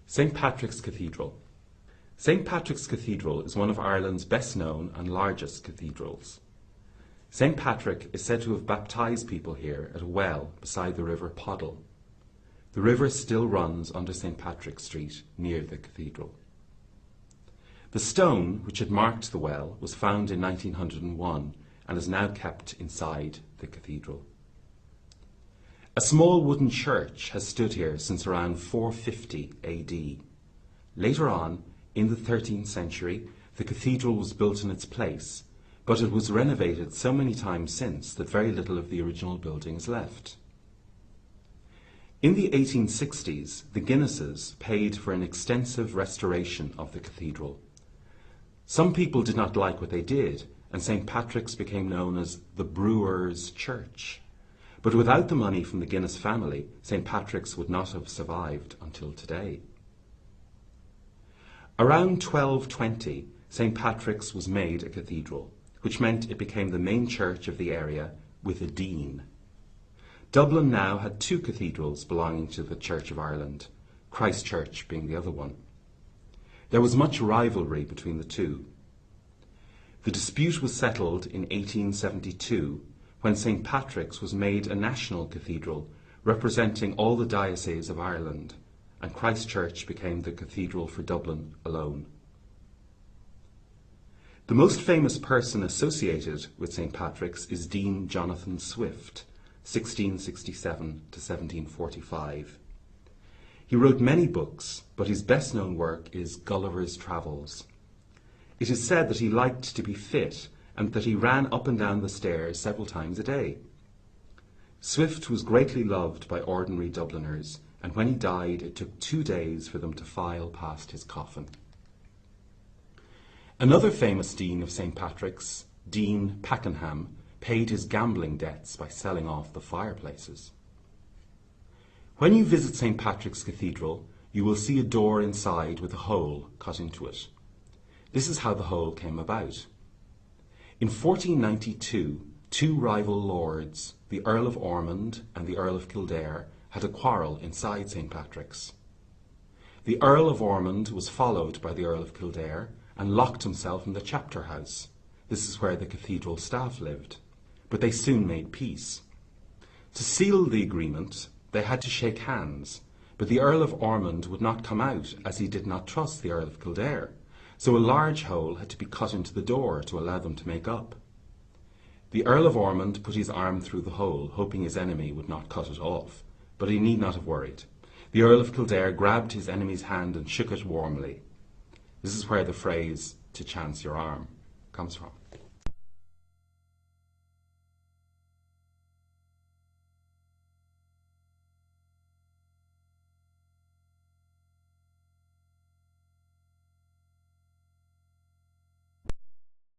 St. Patrick's Cathedral. St. Patrick's Cathedral is one of Ireland's best known and largest cathedrals. St. Patrick is said to have baptised people here at a well beside the river Poddle. The river still runs under St. Patrick Street near the cathedral. The stone which had marked the well was found in 1901 and is now kept inside the cathedral. A small wooden church has stood here since around 450 AD. Later on, in the 13th century, the cathedral was built in its place, but it was renovated so many times since that very little of the original building is left. In the 1860s, the Guinnesses paid for an extensive restoration of the cathedral. Some people did not like what they did, and St. Patrick's became known as the Brewers' Church. But without the money from the Guinness family, St. Patrick's would not have survived until today. Around 1220, St. Patrick's was made a cathedral, which meant it became the main church of the area with a dean. Dublin now had two cathedrals belonging to the Church of Ireland, Christ Church being the other one. There was much rivalry between the two. The dispute was settled in 1872 when St. Patrick's was made a national cathedral representing all the dioceses of Ireland, and Christ Church became the cathedral for Dublin alone. The most famous person associated with St. Patrick's is Dean Jonathan Swift, 1667 to 1745. He wrote many books, but his best-known work is Gulliver's Travels. It is said that he liked to be fit and that he ran up and down the stairs several times a day. Swift was greatly loved by ordinary Dubliners, and when he died, it took 2 days for them to file past his coffin. Another famous dean of St. Patrick's, Dean Pakenham, paid his gambling debts by selling off the fireplaces. When you visit St. Patrick's Cathedral, you will see a door inside with a hole cut into it. This is how the hole came about. In 1492, two rival lords, the Earl of Ormond and the Earl of Kildare, had a quarrel inside St. Patrick's. The Earl of Ormond was followed by the Earl of Kildare and locked himself in the chapter house. This is where the cathedral staff lived. But they soon made peace. To seal the agreement, they had to shake hands, but the Earl of Ormond would not come out as he did not trust the Earl of Kildare, so a large hole had to be cut into the door to allow them to make up. The Earl of Ormond put his arm through the hole, hoping his enemy would not cut it off, but he need not have worried. The Earl of Kildare grabbed his enemy's hand and shook it warmly. This is where the phrase, "to chance your arm," comes from.